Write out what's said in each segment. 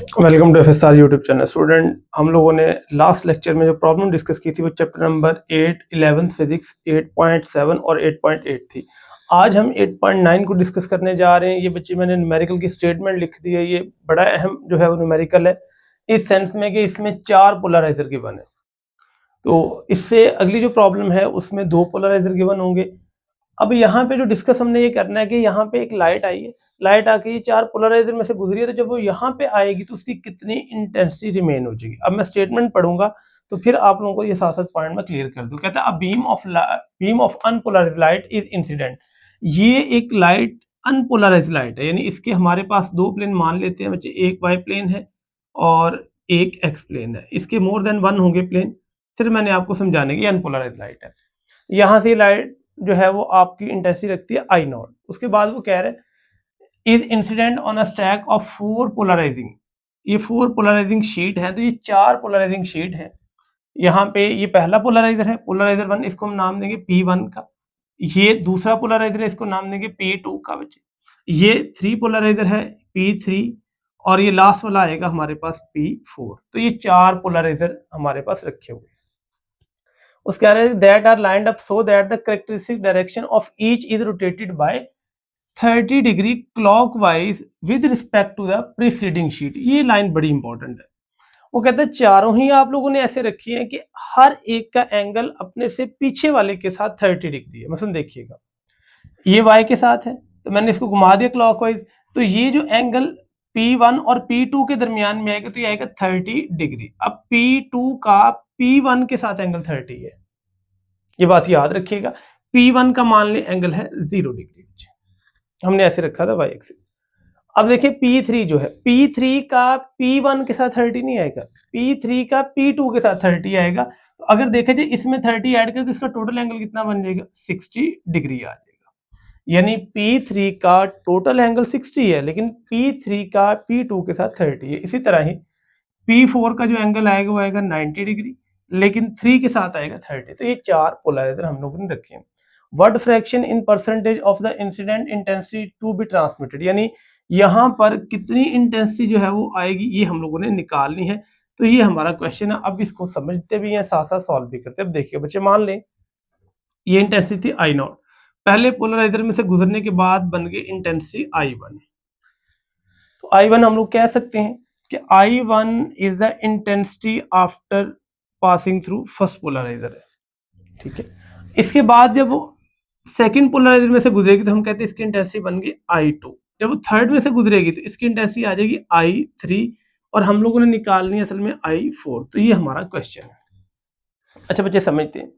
Welcome to FSR YouTube channel. Student, हम लोगों ने लास्ट लेक्चर में जो प्रॉब्लम डिस्कस की थी वो चैप्टर नंबर 8 11th फिजिक्स 8.7 और 8.8 थी। आज हम 8.9 को डिस्कस करने जा रहे हैं। ये बच्चे मैंने न्यूमेरिकल की स्टेटमेंट लिख दी है। ये बड़ा अहम जो है वो न्यूमेरिकल है इस सेंस में कि इसमें 4 पोलराइजर गिवन है। तो इससे अगली जो प्रॉब्लम है उसमें 2 पोलराइजर गिवन होंगे। अब यहाँ पे जो डिस्कस हमने ये करना है कि यहाँ पे एक लाइट आई है, लाइट आके ये 4 पोलराइजर में से गुजरी है, तो जब वो यहाँ पे आएगी तो उसकी कितनी इंटेंसिटी रिमेन हो जाएगी। अब मैं स्टेटमेंट पढ़ूंगा तो फिर आप लोगों को ये साथ-साथ पॉइंट में क्लियर कर दूं। कहता है a beam of unpolarised light is incident. ये एक लाइट अनपोलराइज्ड लाइट है, यानी इसके हमारे पास 2 प्लेन मान लेते हैं बच्चे, एक वाई प्लेन है और एक एक्स प्लेन है। इसके मोर देन 1 होंगे प्लेन, सिर्फ मैंने आपको समझाने की अनपोलराइज्ड लाइट है। यहाँ से लाइट जो है वो आपकी इंटेंसिटी रखती है आई नॉट। उसके बाद वो कह रहे हैं is incident on a stack of 4 polarising. ये 4 पोलराइजिंग शीट है, तो ये 4 पोलराइजिंग शीट है। यहाँ पे ये पहला पोलराइजर है, पोलराइजर 1, इसको हम नाम देंगे P1 का। ये दूसरा पोलराइजर है, इसको नाम देंगे P2 का बच्चे। ये 3 पोलराइजर है P3 और ये लास्ट वाला आएगा हमारे पास P4। तो ये 4 पोलराइजर हमारे पास रखे हुए। उसके कह रहे हैं that are lined up so that the characteristic direction of each is rotated by 30 degree clockwise with respect to the preceding sheet. ये लाइन बड़ी इंपॉर्टेंट है। वो कहते हैं चारों ही आप लोगों ने ऐसे रखी है कि हर एक का एंगल अपने से पीछे वाले के साथ 30 डिग्री है। मतलब देखिएगा ये y के साथ है तो मैंने इसको घुमा दिया क्लॉकवाइज, तो ये जो एंगल P1 और P2 के दरमियान में आएगा तो ये आएगा 30 डिग्री। अब P2 का P1 के साथ एंगल 30 है, ये बात याद रखिएगा। P1 का मान ले एंगल है 0 डिग्री, हमने ऐसे रखा था y एक्सिस। अब देखिए P3 जो है, P3 का P1 के साथ 30 नहीं आएगा, P3 का P2 के साथ 30 आएगा। तो अगर देखे जाए इसमें 30 ऐड करें तो इसका टोटल एंगल कितना बन जाएगा, 60 डिग्री आ जाएगा। यानी P3 का टोटल एंगल 60 है, लेकिन P3 का P2 के साथ 30 है। इसी तरह ही P4 का जो एंगल आएगा वो आएगा 90 डिग्री, लेकिन 3 के साथ आएगा 30। तो ये 4 पोलराइजर हम लोगों ने रखे हैं। What fraction in percentage of the incident intensity to be transmitted, यानी यहाँ पर कितनी इंटेंसिटी जो है वो आएगी, ये हम लोगों ने निकालनी है। तो ये हमारा क्वेश्चन है। अब इसको समझते भी हैं, साथ साथ सॉल्व भी करते हैं। अब देखिए बच्चे, मान लें ये इंटेंसिटी थी आई नॉट, पहले पोलराइजर में से गुजरने के बाद बन गई इंटेंसिटी I1। तो I1 हम लोग कह सकते हैं कि I1 is the intensity after passing through first polariser है, ठीक है। इसके बाद जब वो सेकंड पोलराइजर में से गुजरेगी तो हम कहते हैं इसकी इंटेंसिटी बन गई I2। जब वो थर्ड में से गुजरेगी तो इसकी इंटेंसिटी आ जाएगी I3 और हम लोगों ने निकालनी है असल में I4। तो ये हमारा क्वेश्चन है। अच्छा बच्चे समझते हैं,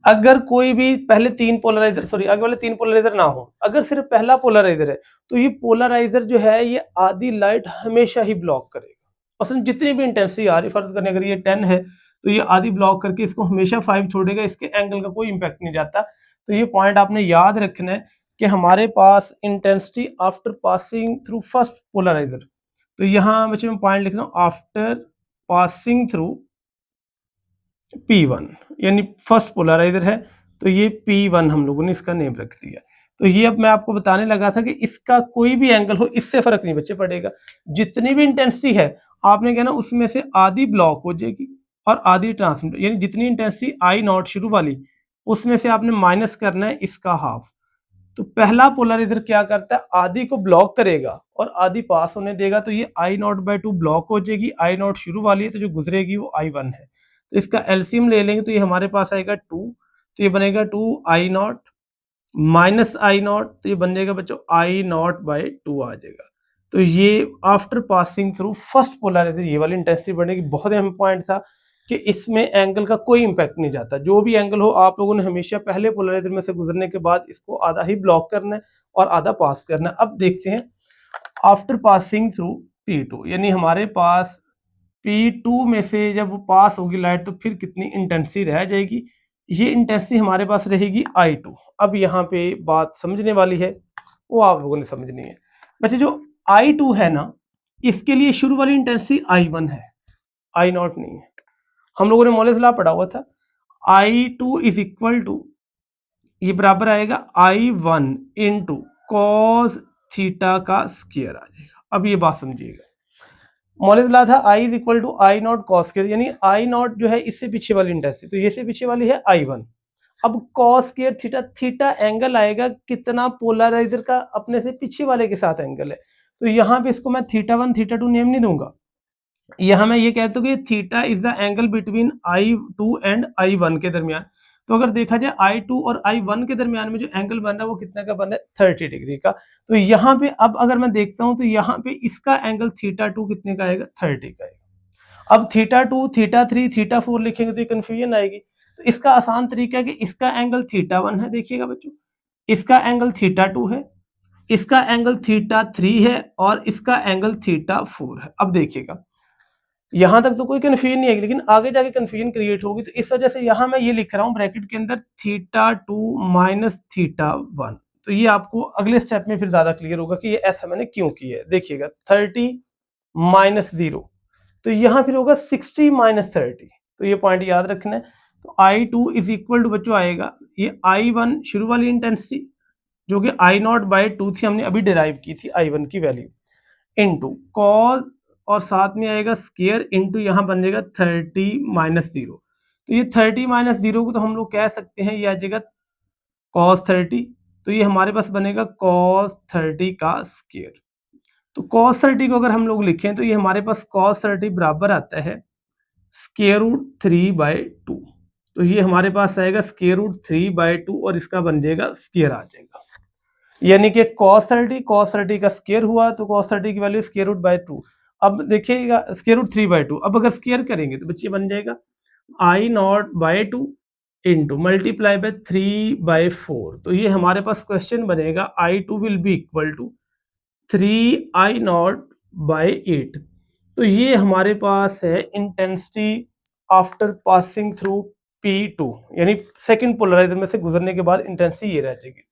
अगर कोई भी पहले 3 पोलराइजर आगे वाले 3 पोलराइजर ना हो, अगर सिर्फ पहला पोलराइजर है तो ये पोलराइजर जो है ये आधी लाइट हमेशा ही ब्लॉक करेगा। असल जितनी भी इंटेंसिटी आ रही, फर्ज करने अगर ये 10 है तो ये आधी ब्लॉक करके इसको हमेशा 5 छोड़ेगा, इसके एंगल का कोई इंपैक्ट नहीं जाता। तो ये पॉइंट आपने याद रखना है कि हमारे पास intensity after passing through first polariser. तो यहाँ बच्चे मैं पॉइंट लिख रहा हूँ आफ्टर पासिंग थ्रू P1, यानी फर्स्ट पोलराइजर है तो ये P1 हम लोगों ने इसका नेम रख दिया। तो ये अब मैं आपको बताने लगा था कि इसका कोई भी एंगल हो इससे फर्क नहीं बच्चे पड़ेगा। जितनी भी इंटेंसिटी है आपने कहना उसमें से आधी ब्लॉक हो जाएगी और आधी ट्रांसमिट, यानी जितनी इंटेंसिटी आई नॉट शुरू वाली उसमें से आपने माइनस करना है इसका हाफ। तो पहला पोलराइजर क्या करता है, आधी को ब्लॉक करेगा और आधी पास होने देगा। तो ये आई नॉट बाई 2 ब्लॉक हो जाएगी, आई नॉट शुरू वाली है तो जो गुजरेगी वो I1 है। तो इसका एलसीएम ले लेंगे तो ये हमारे पास आएगा 2, तो ये बनेगा 2 आई नॉट माइनस आई नॉट, तो ये बन जाएगा बच्चों आई नॉट बाई 2 आ जाएगा। तो ये after passing through first polariser ये वाली इंटेंसिटी बनेगी। बहुत अहम पॉइंट था कि इसमें एंगल का कोई इंपैक्ट नहीं जाता। जो भी एंगल हो आप लोगों ने हमेशा पहले पोलराइजर में से गुजरने के बाद इसको आधा ही ब्लॉक करना है और आधा पास करना है। अब देखते हैं आफ्टर पासिंग थ्रू P2, यानी हमारे पास P2 में से जब वो पास होगी लाइट तो फिर कितनी इंटेंसिटी रह जाएगी, ये इंटेंसिटी हमारे पास रहेगी I2। अब यहाँ पे बात समझने वाली है, वो आप लोगों ने समझनी है बच्चे। जो I2 है ना, इसके लिए शुरू वाली इंटेंसिटी I1 है, I नॉट नहीं है। हम लोगों ने मोलेस लॉ पढ़ा हुआ था, I2 इज इक्वल टू, ये बराबर आएगा I1 इंटू कॉस थीटा का स्क्वायर आ जाएगा। अब ये बात समझिएगा, मॉलेज ला था I is equal to I naught cos square, यानी आई नॉट जो है इससे पीछे वाली इंटेंसिटी, तो ये से पीछे वाली है I1। अब cos square theta, theta angle आएगा कितना, पोलराइजर का अपने से पीछे वाले के साथ एंगल है, तो यहाँ पे इसको मैं थीटा 1 थीटा 2 नेम नहीं दूंगा, यहाँ मैं ये कहता हूँ कि theta is the angle between I2 and I1 के दरमियान। तो अगर देखा जाए I2 और I1 के दरमियान में जो एंगल बन रहा है वो कितने का बन रहा है, 30 डिग्री का। तो यहाँ पे अब अगर मैं देखता हूँ तो यहाँ पे इसका एंगल थीटा 2 कितने का आएगा, 30 का आएगा। अब थीटा 2 थीटा 3 थीटा 4 लिखेंगे तो ये कंफ्यूजन आएगी, तो इसका आसान तरीका है कि इसका एंगल थीटा 1 है, देखिएगा बच्चों, इसका एंगल थीटा 2 है, इसका एंगल थीटा 3 है और इसका एंगल थीटा 4 है। अब देखिएगा यहां तक तो कोई कंफ्यूजन नहीं आएगी, लेकिन आगे जाके कंफ्यूजन क्रिएट होगी, तो इस वजह से यहां मैं ये लिख रहा हूं ब्रैकेट के अंदर थीटा 2 माइनस थीटा 1। तो ये आपको अगले स्टेप में फिर ज्यादा क्लियर होगा कि ये ऐसा मैंने क्यों किया है। देखिएगा 30 माइनस 0, तो यहाँ फिर होगा 60 माइनस 30, तो ये पॉइंट याद रखना है। तो I2 इज इक्वल टू बच्चों आएगा ये I1 शुरू वाली इंटेंसिटी जो कि I0/2 थी, हमने अभी डिराइव की थी I1 की वैल्यू, इनटू कॉस और साथ में आएगा स्केयर इनटू यहाँ बन जाएगा 30 माइनस 0। तो ये 30 माइनस 0 को तो हम लोग कह सकते हैं ये आ जाएगा कॉस 30, तो ये हमारे पास बनेगा कॉस 30 का स्केयर। तो कॉस 30 को अगर हम लोग लिखें तो ये हमारे पास कॉस 30 बराबर आता है स्केयर रूट 3/2। तो ये हमारे पास आएगा स्केयर रूट 3/2 और इसका बन जाएगा स्केयर आ जाएगा, यानी कि cos 30 का स्केयर हुआ तो cos 30 की वैल्यू स्केयर रूट बाय 2। अब देखिएगा स्केयर रूट 3/2, अब अगर स्केयर करेंगे तो बच्चे बन जाएगा I0/2 इंटू मल्टीप्लाई बाय 3/4। तो ये हमारे पास क्वेश्चन बनेगा I2 will be equal to 3I0/8। तो ये हमारे पास है intensity after passing through P2, यानी सेकंड पोलराइजर में से गुजरने के बाद इंटेंसिटी ये रह जाएगी।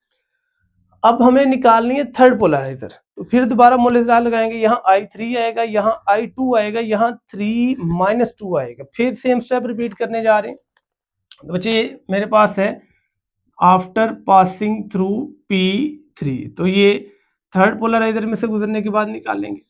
अब हमें निकालनी है थर्ड पोलराइजर, तो फिर दोबारा मोलेस्टार लगाएंगे, यहाँ I3 आएगा, यहाँ I2 आएगा, यहाँ 3 - 2 आएगा, फिर सेम स्टेप रिपीट करने जा रहे हैं। तो बच्चे मेरे पास है आफ्टर पासिंग थ्रू P3, तो ये थर्ड पोलराइजर में से गुजरने के बाद निकालेंगे।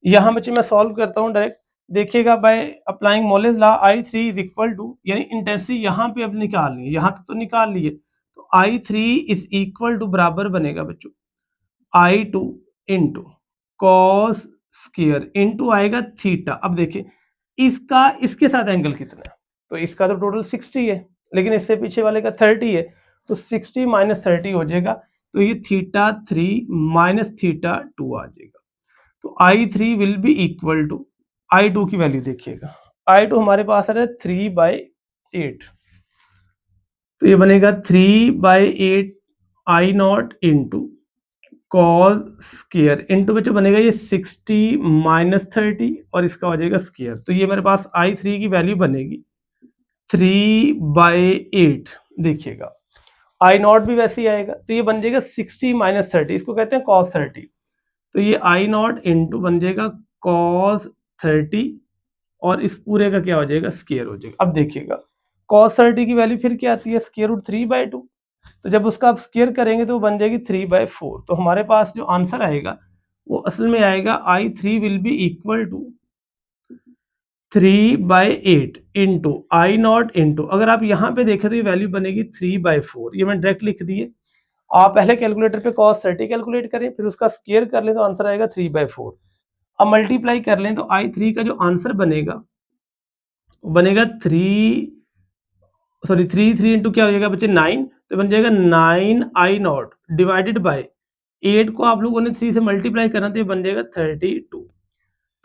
यहाँ बच्चे मैं सॉल्व करता हूँ डायरेक्ट, देखिएगा by applying Malus law I3 is equal to, यानी इंटेंसिटी यहाँ पे अब निकालनी है, यहाँ तक तो निकाल लिए, तो I3 इज इक्वल टू बराबर बनेगा बच्चों I2 into cos square into आएगा थीटा। अब देखिए इसका इसके साथ एंगल कितना है, तो इसका तो टोटल 60 है, लेकिन इससे पीछे वाले का 30 है, तो 60 माइनस 30 हो जाएगा, तो ये थीटा 3 माइनस थीटा 2 आ जाएगा। तो I3 will be equal to I2 की वैल्यू देखिएगा, I2 हमारे पास आ रहा है 3/8, तो ये बनेगा 3/8 I0 into cos square into बच्चों बनेगा ये 60 माइनस 30 और इसका हो जाएगा स्क्वायर। तो ये मेरे पास I3 की वैल्यू बनेगी 3/8। देखिएगा I0 भी वैसे ही आएगा, तो ये बन जाएगा 60 माइनस 30, इसको कहते हैं कॉस 30। तो ये I0 इंटू बन जाएगा कॉस 30 और इस पूरे का क्या हो जाएगा, स्क्वायर हो जाएगा। अब देखिएगा कॉस 30 की वैल्यू फिर क्या आती है, स्क्वायर रूट 3/2, तो जब उसका आप स्क्वायर करेंगे तो वो बन जाएगी 3/4। तो हमारे पास जो आंसर आएगा वो असल में आएगा I3 will be equal to 3/8 into I0 into, अगर आप यहाँ पे देखें तो ये वैल्यू बनेगी 3/4, ये मैं डायरेक्ट लिख दिए। आप पहले कैलकुलेटर पे cos 30 कैलकुलेट करें, फिर उसका स्क्वायर कर लें तो आंसर आएगा 3/4। अब मल्टीप्लाई कर लें तो I3 का जो आंसर बनेगा वो बनेगा 3 इंटू क्या हो जाएगा बच्चे 9, तो बन जाएगा 9I0 डिवाइडेड बाय 8 को आप लोगों ने 3 से मल्टीप्लाई करना, तो ये बन जाएगा 32।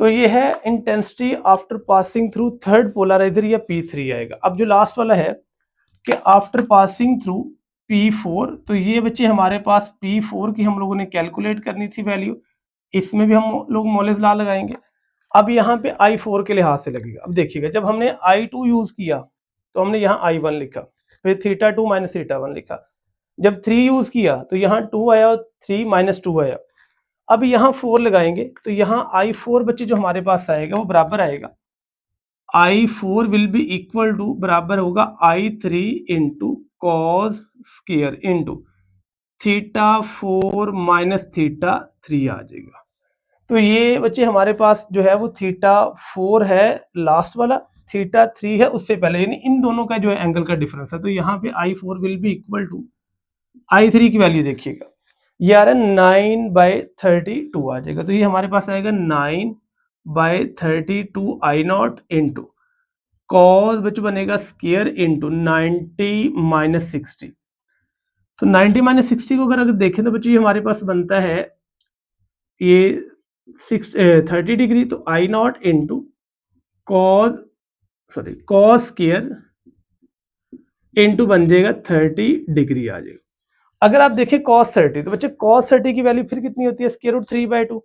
तो ये है intensity after passing through third polariser या P3 आएगा। अब जो लास्ट वाला है कि आफ्टर पासिंग थ्रू P4, तो ये बच्चे हमारे पास P4 की हम लोगों ने कैलकुलेट करनी थी वैल्यू, इसमें भी हम लोग मोलेज लॉ लगाएंगे। अब यहाँ पे I4 के लिहाज से लगेगा। अब देखिएगा जब हमने I2 यूज किया तो हमने यहाँ I1 लिखा, फिर थीटा 2 माइनस थीटा 1 लिखा। जब 3 यूज किया तो यहाँ 2 आया और 3 माइनस 2 आया। अब यहाँ 4 लगाएंगे तो यहाँ I4 बच्चे जो हमारे पास आएगा वो बराबर आएगा I4 will be equal to बराबर होगा I3 into cos square into theta 4 minus theta 3 आ जाएगा। तो ये बच्चे हमारे पास जो है वो थीटा 4 है लास्ट वाला, थीटा 3 है उससे पहले, यानी इन दोनों का जो है एंगल का डिफरेंस है। तो यहाँ पे I4 will be equal to I3 की वैल्यू देखिएगा, ये आ रहा है 9/32 आ जाएगा। तो ये हमारे पास आएगा 9/32 I0 इंटू कॉस बच्चों बनेगा स्क्वायर इंटू 90 - 60। तो 90 - 60 को अगर देखें तो बच्चों ये हमारे पास बनता है ये 30 डिग्री। तो I0 into cos square into बन जाएगा 30 डिग्री आ जाएगा। अगर आप देखें cos 30, तो बच्चे cos 30 की वैल्यू फिर कितनी होती है, स्क्वायर रूट 3/2।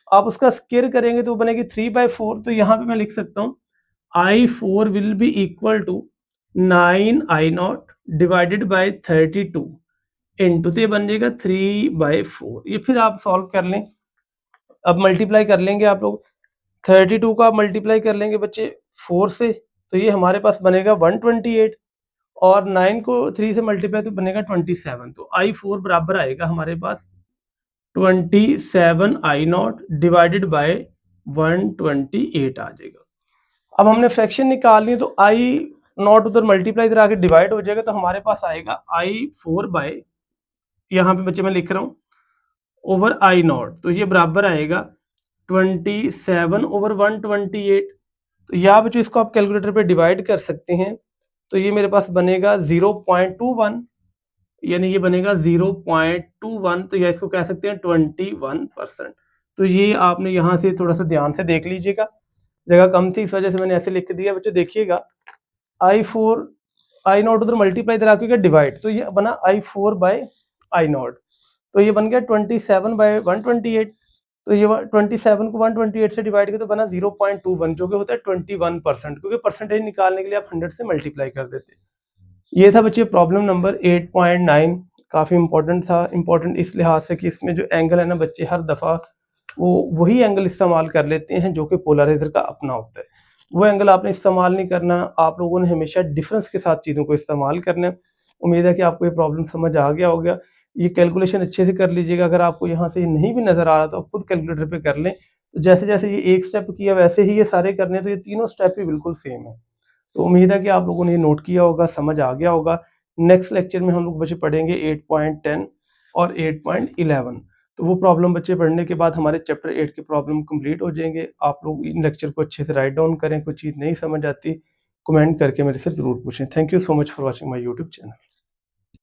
आप उसका स्क्वायर करेंगे तो वो बनेगी 3/4। तो यहाँ पे मैं लिख सकता हूँ I4 will be equal to 9I0 divided by 32 into, तो ये बन जाएगा 3/4। ये फिर आप सॉल्व कर लें, अब मल्टीप्लाई कर लेंगे आप लोग, 32 का आप मल्टीप्लाई कर लेंगे बच्चे 4 से, तो ये हमारे पास बनेगा 128, और 9 को 3 से मल्टीप्लाई तो बनेगा 27। तो I4 बराबर आएगा हमारे पास 27 I0 डिवाइडेड बाय 128 आ जाएगा। अब हमने फ्रैक्शन निकालनी है, तो I0 उधर मल्टीप्लाई इधर आके डिवाइड हो जाएगा, तो हमारे पास आएगा I4 बाय, यहाँ पे बच्चे मैं लिख रहा हूँ, ओवर I0। तो ये बराबर आएगा 27 ओवर 128। तो यहाँ बच्चों इसको आप कैलकुलेटर पे डिवाइड कर सकते हैं, तो ये मेरे पास बनेगा 0.21, यानी ये बनेगा 0.21। तो या इसको कह सकते हैं 21%। तो ये आपने यहाँ से थोड़ा सा ध्यान से देख लीजिएगा, जगह कम थी इस वजह से मैंने ऐसे लिख दिया। बच्चों देखिएगा I4 I0 उधर मल्टीप्लाई इधर आके डिवाइड, तो ये बना I4 बाय I0। तो ये बन गया 27/128। तो ये 27 को 128 से डिवाइड किया तो बना 0.21, जो कि होता है 21%, क्योंकि परसेंटेज निकालने के लिए आप 100 से मल्टीप्लाई कर देते। ये था बच्चे प्रॉब्लम नंबर 8.9। काफ़ी इंपॉर्टेंट था, इंपॉर्टेंट इस लिहाज से कि इसमें जो एंगल है ना बच्चे हर दफ़ा वो वही एंगल इस्तेमाल कर लेते हैं जो कि पोलराइजर का अपना होता है। वो एंगल आपने इस्तेमाल नहीं करना, आप लोगों ने हमेशा डिफरेंस के साथ चीज़ों को इस्तेमाल करना है। उम्मीद है कि आपको ये प्रॉब्लम समझ आ गया होगा। ये कैलकुलेशन अच्छे से कर लीजिएगा, अगर आपको यहाँ से नहीं भी नज़र आ रहा तो आप खुद कैलकुलेटर पे कर लें। तो जैसे जैसे ये एक स्टेप किया वैसे ही ये सारे करने, तो ये तीनों स्टेप भी बिल्कुल सेम है। तो उम्मीद है कि आप लोगों ने ये नोट किया होगा, समझ आ गया होगा। नेक्स्ट लेक्चर में हम लोग बच्चे पढ़ेंगे 8.10 और 8.11। तो वो प्रॉब्लम बच्चे पढ़ने के बाद हमारे चैप्टर 8 के प्रॉब्लम कंप्लीट हो जाएंगे। आप लोग इन लेक्चर को अच्छे से राइट डाउन करें, कोई चीज़ नहीं समझ आती कमेंट करके मेरे से ज़रूर पूछें। Thank you so much for watching my YouTube channel.